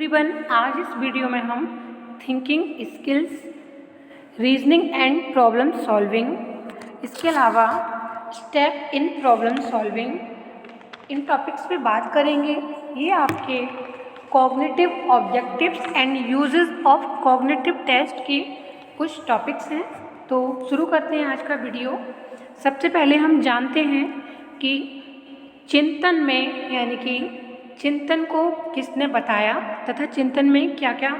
Everyone, आज इस video में हम thinking skills, reasoning and problem solving, इसके अलावा स्टेप इन प्रॉब्लम सॉल्विंग, इन टॉपिक्स पे बात करेंगे। ये आपके cognitive objectives and uses of cognitive test के कुछ टॉपिक्स हैं। तो शुरू करते हैं आज का वीडियो। सबसे पहले हम जानते हैं कि चिंतन में यानी कि चिंतन को किसने बताया तथा चिंतन में क्या क्या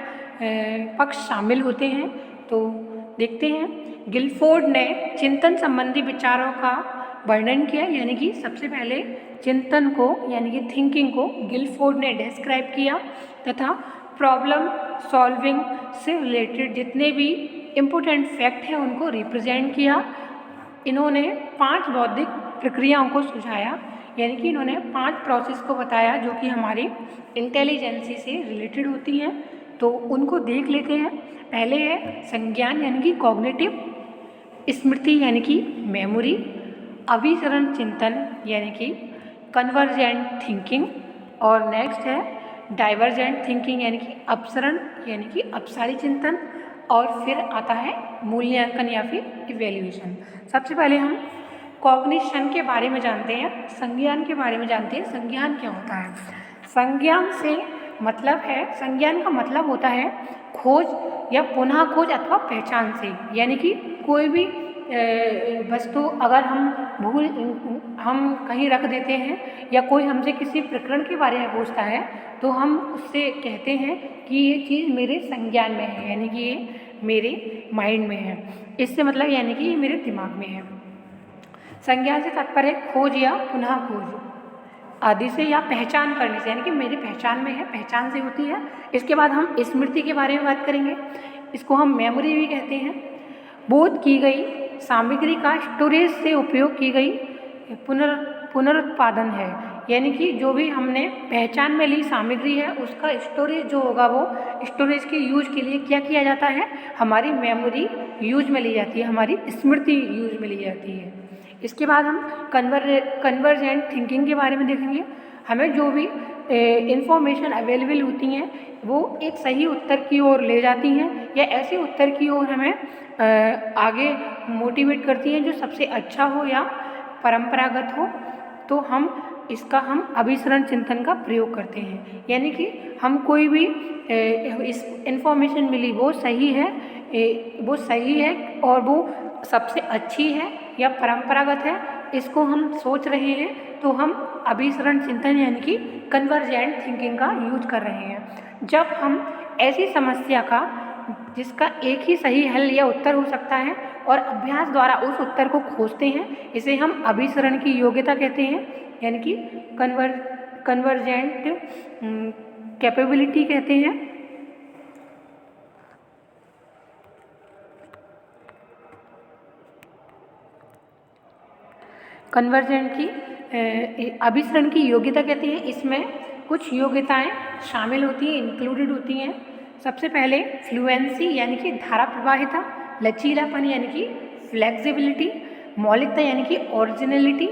पक्ष शामिल होते हैं। तो देखते हैं। गिलफोर्ड ने चिंतन संबंधी विचारों का वर्णन किया, यानी कि सबसे पहले चिंतन को यानी कि थिंकिंग को गिलफोर्ड ने डिस्क्राइब किया तथा प्रॉब्लम सॉल्विंग से रिलेटेड जितने भी इम्पोर्टेंट फैक्ट हैं उनको रिप्रेजेंट किया। इन्होंने 5 बौद्धिक प्रक्रियाओं को सुझाया, यानी कि इन्होंने 5 प्रोसेस को बताया जो कि हमारी इंटेलिजेंसी से रिलेटेड होती हैं। तो उनको देख लेते हैं। पहले है संज्ञान यानी कि कॉग्निटिव, स्मृति यानी कि मेमोरी, अभिसरण चिंतन यानी कि कन्वर्जेंट थिंकिंग, और नेक्स्ट है डाइवर्जेंट थिंकिंग यानी कि अपसरण यानी कि अपसारी चिंतन, और फिर आता है मूल्यांकन या फिर इवैल्यूएशन। सबसे पहले हम कॉग्निशन के बारे में जानते हैं, संज्ञान के बारे में जानते हैं। संज्ञान क्या होता है? संज्ञान से मतलब है, संज्ञान का मतलब होता है खोज या पुनः खोज अथवा पहचान से, यानी कि कोई भी वस्तु अगर हम कहीं रख देते हैं या कोई हमसे किसी प्रकरण के बारे में पूछता है तो हम उससे कहते हैं कि ये चीज़ मेरे संज्ञान में है, यानी कि ये मेरे माइंड में है। इससे मतलब यानी कि ये मेरे दिमाग में है। संज्ञान से तात्पर्य खोज या पुनः खोज आदि से या पहचान करने से, यानी कि मेरी पहचान में है, पहचान से होती है। इसके बाद हम स्मृति के बारे में बात करेंगे। इसको हम मेमोरी भी कहते हैं। बोध की गई सामग्री का स्टोरेज से उपयोग की गई पुनरुत्पादन है, यानी कि जो भी हमने पहचान में ली सामग्री है उसका स्टोरेज जो होगा वो स्टोरेज के यूज के लिए क्या किया जाता है, हमारी मेमोरी यूज में ली जाती है, हमारी स्मृति यूज में ली जाती है। इसके बाद हम कन्वर्जेंट थिंकिंग के बारे में देखेंगे। हमें जो भी इंफॉर्मेशन अवेलेबल होती हैं वो एक सही उत्तर की ओर ले जाती हैं या ऐसे उत्तर की ओर हमें आगे मोटिवेट करती हैं जो सबसे अच्छा हो या परंपरागत हो। तो हम अभिसरण चिंतन का प्रयोग करते हैं, यानी कि हम कोई भी इस इंफॉर्मेशन मिली वो सही है और वो सबसे अच्छी है या परंपरागत है, इसको हम सोच रहे हैं तो हम अभिसरण चिंतन यानी कि कन्वर्जेंट थिंकिंग का यूज कर रहे हैं। जब हम ऐसी समस्या का जिसका एक ही सही हल या उत्तर हो सकता है और अभ्यास द्वारा उस उत्तर को खोजते हैं, इसे हम अभिसरण की योग्यता कहते हैं, यानी कि कन्वर्जेंट कैपेबिलिटी कहते हैं। कन्वर्जेंट की अभिसरण की योग्यता कहते हैं। इसमें कुछ योग्यताएं शामिल होती हैं, इंक्लूडेड होती हैं। सबसे पहले फ्लुएंसी यानी कि धारा प्रवाहिता, लचीलापन यानी कि फ्लेक्सिबिलिटी, मौलिकता यानी कि ओरिजिनलिटी।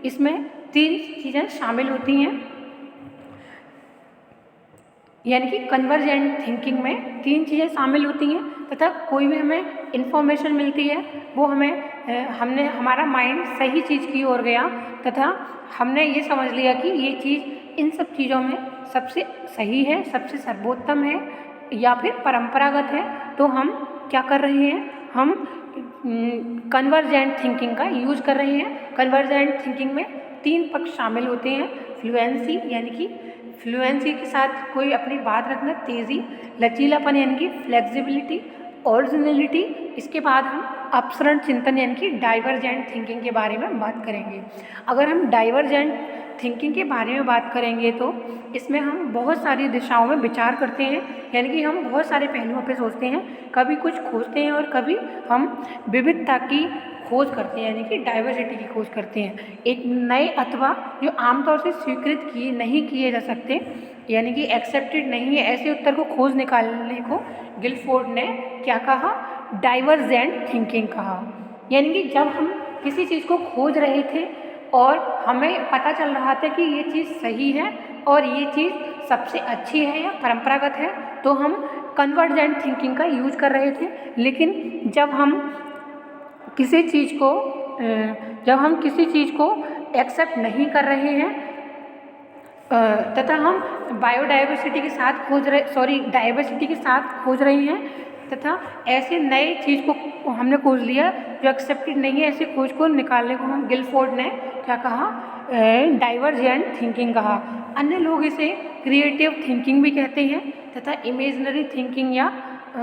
इसमें 3 चीज़ें शामिल होती हैं, यानी कि कन्वर्जेंट थिंकिंग में 3 चीज़ें शामिल होती हैं तथा कोई भी हमें इन्फॉर्मेशन मिलती है वो हमने हमारा माइंड सही चीज़ की ओर गया तथा हमने ये समझ लिया कि ये चीज़ इन सब चीज़ों में सबसे सही है, सबसे सर्वोत्तम है या फिर परंपरागत है, तो हम क्या कर रहे हैं, हम कन्वर्जेंट थिंकिंग का यूज कर रहे हैं। कन्वर्जेंट थिंकिंग में 3 पक्ष शामिल होते हैं। फ्लुएंसी यानी कि फ्लुएंसी के साथ कोई अपनी बात रखना, तेज़ी, लचीलापन यानी कि फ्लेक्सिबिलिटी, ओरिजिनलिटी। इसके बाद हम अपसरण चिंतन यानी कि डाइवर्जेंट थिंकिंग के बारे में बात करेंगे। अगर हम डाइवर्जेंट थिंकिंग के बारे में बात करेंगे तो इसमें हम बहुत सारी दिशाओं में विचार करते हैं, यानी कि हम बहुत सारे पहलुओं पे सोचते हैं, कभी कुछ खोजते हैं और कभी हम विविधता की खोज करते हैं, यानी कि डाइवर्सिटी की खोज करते हैं। एक नए अथवा जो आमतौर से स्वीकृत नहीं किए जा सकते, यानी कि एक्सेप्टेड नहीं है, ऐसे उत्तर को खोज निकालने को गिलफोर्ड ने क्या कहा, डाइवर्जेंट थिंकिंग कहा। यानी कि जब हम किसी चीज़ को खोज रहे थे और हमें पता चल रहा था कि ये चीज़ सही है और ये चीज़ सबसे अच्छी है या परंपरागत है, तो हम कन्वर्जेंट थिंकिंग का यूज कर रहे थे। लेकिन जब हम किसी चीज़ को एक्सेप्ट नहीं कर रहे हैं तथा हम डाइवर्सिटी के साथ खोज रहे हैं तथा ऐसे नए चीज़ को हमने खोज लिया जो एक्सेप्टेड नहीं है, ऐसी खोज को निकालने को हम गिलफोर्ड ने क्या कहा, डाइवर्जेंट थिंकिंग कहा। अन्य लोग इसे क्रिएटिव थिंकिंग भी कहते हैं तथा इमेजिनरी थिंकिंग या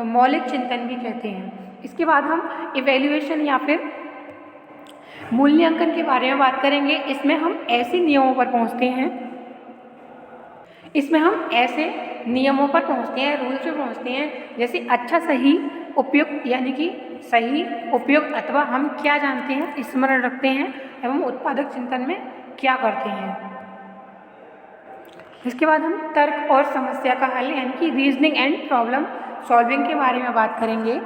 मौलिक चिंतन भी कहते हैं। इसके बाद हम इवैल्यूएशन या फिर मूल्यांकन के बारे में बात करेंगे। इसमें हम ऐसे नियमों पर पहुँचते हैं, रूल्स पे पहुँचते हैं, जैसे अच्छा, सही, उपयुक्त, यानी कि सही, उपयुक्त अथवा हम क्या जानते हैं, स्मरण रखते हैं एवं उत्पादक चिंतन में क्या करते हैं। इसके बाद हम तर्क और समस्या का हल यानी कि रीजनिंग एंड प्रॉब्लम सॉल्विंग के बारे में बात करेंगे।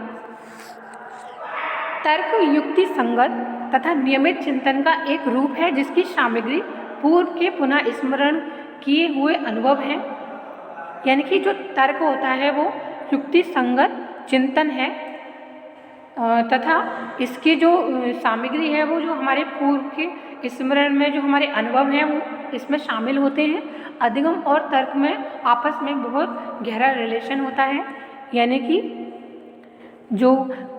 तर्क युक्ति संगत तथा नियमित चिंतन का एक रूप है जिसकी सामग्री पूर्व के पुनः स्मरण किए हुए अनुभव हैं। यानी कि जो तर्क होता है वो युक्ति संगत चिंतन है तथा इसकी जो सामग्री है वो जो हमारे पूर्व के स्मरण में जो हमारे अनुभव हैं वो इसमें शामिल होते हैं। अधिगम और तर्क में आपस में बहुत गहरा रिलेशन होता है, यानी कि जो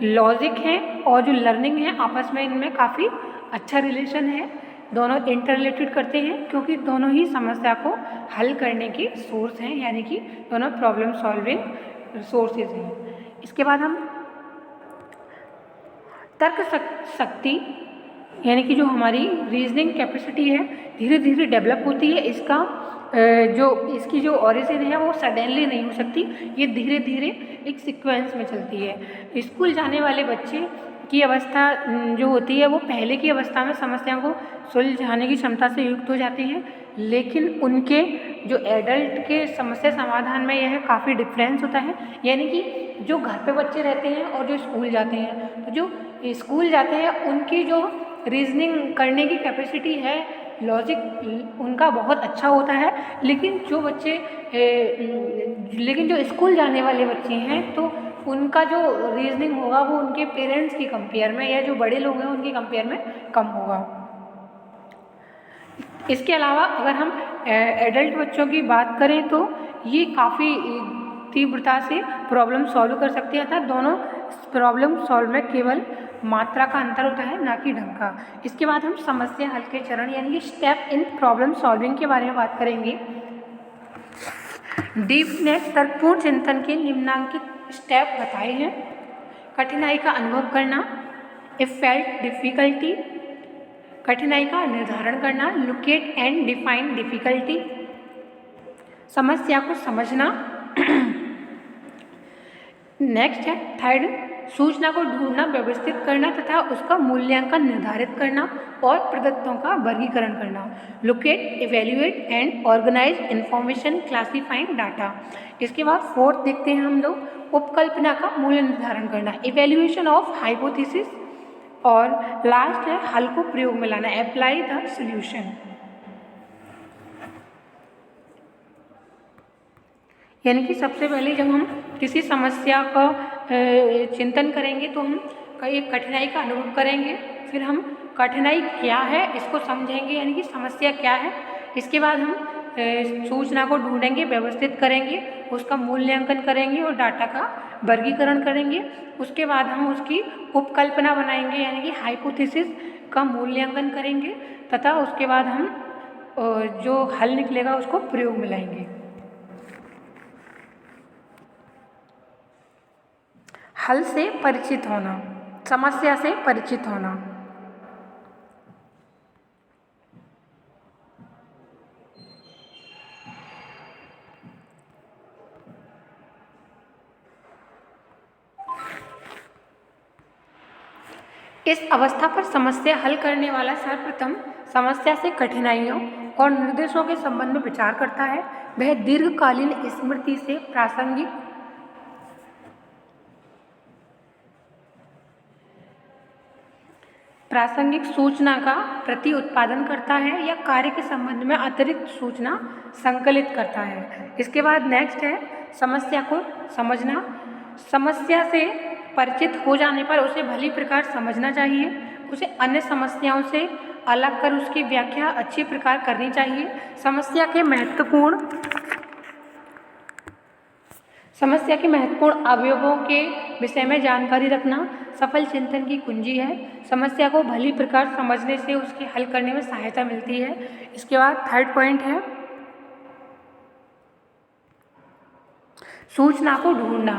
लॉजिक है और जो लर्निंग है आपस में इनमें काफ़ी अच्छा रिलेशन है। दोनों इंटररिलेटेड करते हैं क्योंकि दोनों ही समस्या को हल करने के सोर्स हैं, यानी कि दोनों प्रॉब्लम सॉल्विंग सोर्सेज हैं। इसके बाद हम तर्क शक्ति यानी कि जो हमारी रीजनिंग कैपेसिटी है धीरे धीरे डेवलप होती है। इसकी जो ओरिजिन है वो सडनली नहीं हो सकती, ये धीरे धीरे एक सीक्वेंस में चलती है। स्कूल जाने वाले बच्चे की अवस्था जो होती है वो पहले की अवस्था में समस्याओं को सुलझाने की क्षमता से युक्त हो जाते हैं, लेकिन उनके जो एडल्ट के समस्या समाधान में यह काफ़ी डिफरेंस होता है। यानी कि जो घर पे बच्चे रहते हैं और जो स्कूल जाते हैं, तो जो स्कूल जाते हैं उनकी जो रीजनिंग करने की कैपेसिटी है, लॉजिक उनका बहुत अच्छा होता है। लेकिन जो स्कूल जाने वाले बच्चे हैं तो उनका जो रीजनिंग होगा वो उनके पेरेंट्स की कंपेयर में या जो बड़े लोग हैं उनकी कंपेयर में कम होगा। इसके अलावा अगर हम एडल्ट बच्चों की बात करें तो ये काफ़ी तीव्रता से प्रॉब्लम सॉल्व कर सकते हैं, अर्थात दोनों प्रॉब्लम सॉल्व में केवल मात्रा का अंतर होता है, ना कि ढंग का। इसके बाद हम समस्या हल के चरण यानी कि स्टेप इन प्रॉब्लम सॉल्विंग के बारे में बात करेंगे। डीपनेस तर्कपूर्ण चिंतन के निम्नांकित स्टेप बताए हैं। कठिनाई का अनुभव करना, इफ फेल्ट डिफिकल्टी, कठिनाई का निर्धारण करना, लोकेट एंड डिफाइन डिफिकल्टी, समस्या को समझना। नेक्स्ट है थर्ड, सूचना को ढूंढना, व्यवस्थित करना तथा उसका मूल्यांकन निर्धारित करना और प्रदत्तों का वर्गीकरण करना। Locate, evaluate and organise information, classifying data. इसके बाद फोर्थ देखते हैं हम लोग, उपकल्पना का मूल्य निर्धारण करना, इवेल्युएशन ऑफ हाइपोथेसिस, और लास्ट है हल को प्रयोग में लाना, अप्लाई द सॉल्यूशन। यानी कि सबसे पहले जब हम किसी समस्या का चिंतन करेंगे तो हम एक कठिनाई का अनुभव करेंगे, फिर हम कठिनाई क्या है इसको समझेंगे, यानी कि समस्या क्या है। इसके बाद हम सूचना को ढूंढेंगे, व्यवस्थित करेंगे, उसका मूल्यांकन करेंगे और डाटा का वर्गीकरण करेंगे। उसके बाद हम उसकी उपकल्पना बनाएंगे, यानी कि हाइपोथेसिस का मूल्यांकन करेंगे तथा उसके बाद हम जो हल निकलेगा उसको प्रयोग में लाएंगे। हल से परिचित होना, समस्या से परिचित होना। इस अवस्था पर समस्या हल करने वाला सर्वप्रथम समस्या से कठिनाइयों और निर्देशों के संबंध में विचार करता है। वह दीर्घकालीन स्मृति से प्रासंगिक सूचना का प्रति उत्पादन करता है या कार्य के संबंध में अतिरिक्त सूचना संकलित करता है। इसके बाद नेक्स्ट है समस्या को समझना। समस्या से परिचित हो जाने पर उसे भली प्रकार समझना चाहिए, उसे अन्य समस्याओं से अलग कर उसकी व्याख्या अच्छी प्रकार करनी चाहिए। समस्या के महत्वपूर्ण अवयवों के विषय में जानकारी रखना सफल चिंतन की कुंजी है। समस्या को भली प्रकार समझने से उसके हल करने में सहायता मिलती है। इसके बाद थर्ड पॉइंट है सूचना को ढूंढना,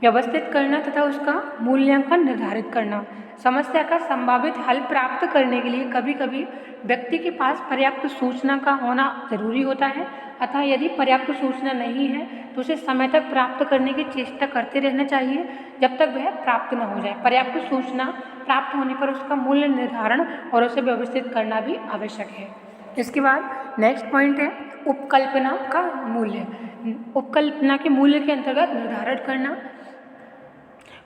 व्यवस्थित करना तथा उसका मूल्यांकन निर्धारित करना। समस्या का संभावित हल प्राप्त करने के लिए कभी कभी व्यक्ति के पास पर्याप्त सूचना का होना जरूरी होता है, अतः यदि पर्याप्त सूचना नहीं है तो उसे समय तक प्राप्त करने की चेष्टा करते रहना चाहिए जब तक वह प्राप्त न हो जाए। पर्याप्त सूचना प्राप्त होने पर उसका मूल्य निर्धारण और उसे व्यवस्थित करना भी आवश्यक है। इसके बाद नेक्स्ट पॉइंट है उपकल्पना का मूल्य। उपकल्पना के मूल्य के अंतर्गत निर्धारण करना।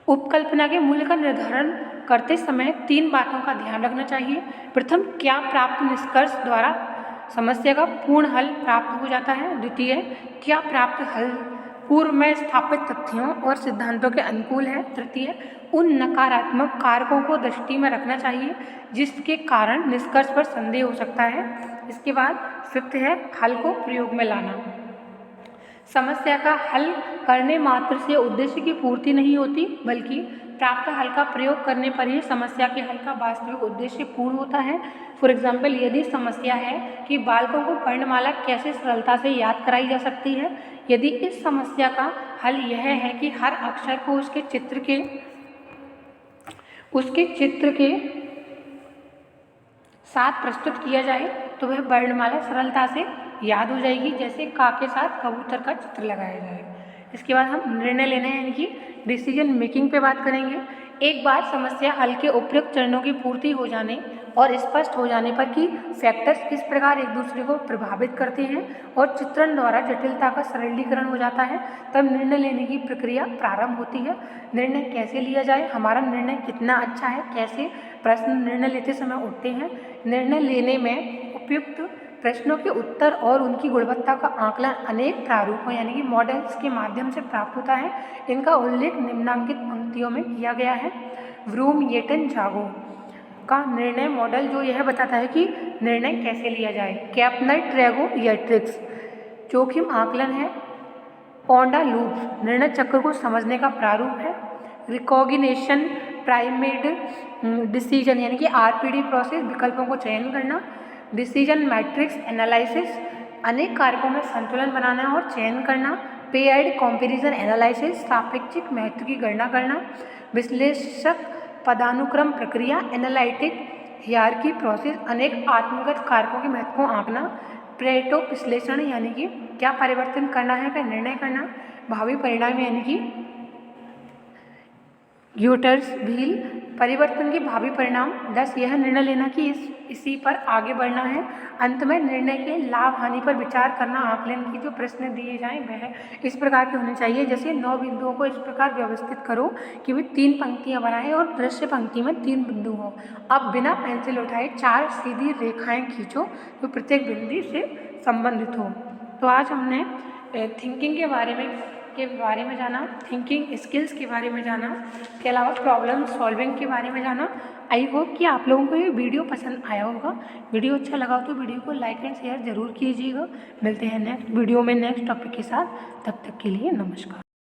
उपकल्पना के मूल्य का निर्धारण करते समय 3 बातों का ध्यान रखना चाहिए। प्रथम, क्या प्राप्त निष्कर्ष द्वारा समस्या का पूर्ण हल प्राप्त हो जाता है। द्वितीय, क्या प्राप्त हल पूर्व में स्थापित तथ्यों और सिद्धांतों के अनुकूल है। तृतीय, उन नकारात्मक कारकों को दृष्टि में रखना चाहिए जिसके कारण निष्कर्ष पर संदेह हो सकता है। इसके बाद फिफ्थ है हल को प्रयोग में लाना। समस्या का हल करने मात्र से उद्देश्य की पूर्ति नहीं होती, बल्कि प्राप्त हल का प्रयोग करने पर ही समस्या के हल का वास्तविक उद्देश्य पूर्ण होता है। फॉर एग्जाम्पल, यदि समस्या है कि बालकों को वर्णमाला कैसे सरलता से याद कराई जा सकती है, यदि इस समस्या का हल यह है कि हर अक्षर को उसके चित्र के साथ प्रस्तुत किया जाए तो वह वर्णमाला सरलता से याद हो जाएगी, जैसे का के साथ कबूतर का चित्र लगाया जाए। इसके बाद हम निर्णय लेना यानी कि डिसीजन मेकिंग पे बात करेंगे। एक बार समस्या हल के उपयुक्त चरणों की पूर्ति हो जाने और स्पष्ट हो जाने पर कि फैक्टर्स किस प्रकार एक दूसरे को प्रभावित करते हैं और चित्रण द्वारा जटिलता का सरलीकरण हो जाता है, तब निर्णय लेने की प्रक्रिया प्रारंभ होती है। निर्णय कैसे लिया जाए, हमारा निर्णय कितना अच्छा है, कैसे प्रश्न निर्णय लेते समय उठते हैं। निर्णय लेने में उपयुक्त प्रश्नों के उत्तर और उनकी गुणवत्ता का आकलन अनेक प्रारूपों यानी कि मॉडल्स के माध्यम से प्राप्त होता है। इनका उल्लेख निम्नांकित पंक्तियों में किया गया है। व्रूम येटन जागो का निर्णय मॉडल जो यह बताता है कि निर्णय कैसे लिया जाए। कैपनर ट्रेगो यट्रिक्स जोखिम आकलन है। ओंडा लूप्स निर्णय चक्र को समझने का प्रारूप है। रिकॉग्निशन प्राइमेड डिसीजन यानी कि आरपीडी प्रोसेस विकल्पों को चयन करना। डिसीजन मैट्रिक्स एनालिसिस अनेक कारकों में संतुलन बनाना और चयन करना। पेयर्ड कंपैरिजन एनालिसिस सापेक्षिक महत्व की गणना करना। विश्लेषक पदानुक्रम प्रक्रिया एनालिटिक हियरार्की प्रोसेस अनेक आत्मगत कारकों के महत्व को आंकना। प्रेटो विश्लेषण यानी कि क्या परिवर्तन करना है का निर्णय करना। भावी परिणाम यानी कि यूटर्स व्हील परिवर्तन के भावी परिणाम। 10 यह निर्णय लेना कि इसी पर आगे बढ़ना है। अंत में निर्णय के लाभ हानि पर विचार करना। आकलन की जो प्रश्न दिए जाएं वह इस प्रकार के होने चाहिए, जैसे 9 बिंदुओं को इस प्रकार व्यवस्थित करो कि वे 3 पंक्तियां बनाएं और दृश्य पंक्ति में 3 बिंदु हो। अब बिना पेंसिल उठाए 4 सीधी रेखाएं खींचो जो प्रत्येक बिंदु से संबंधित हो। तो आज हमने थिंकिंग के बारे में जाना, थिंकिंग स्किल्स के बारे में जाना, के अलावा प्रॉब्लम सॉल्विंग के बारे में जाना। आई होप कि आप लोगों को ये वीडियो पसंद आया होगा। वीडियो अच्छा लगा तो वीडियो को लाइक एंड शेयर जरूर कीजिएगा। मिलते हैं नेक्स्ट वीडियो में नेक्स्ट टॉपिक के साथ। तब तक के लिए नमस्कार।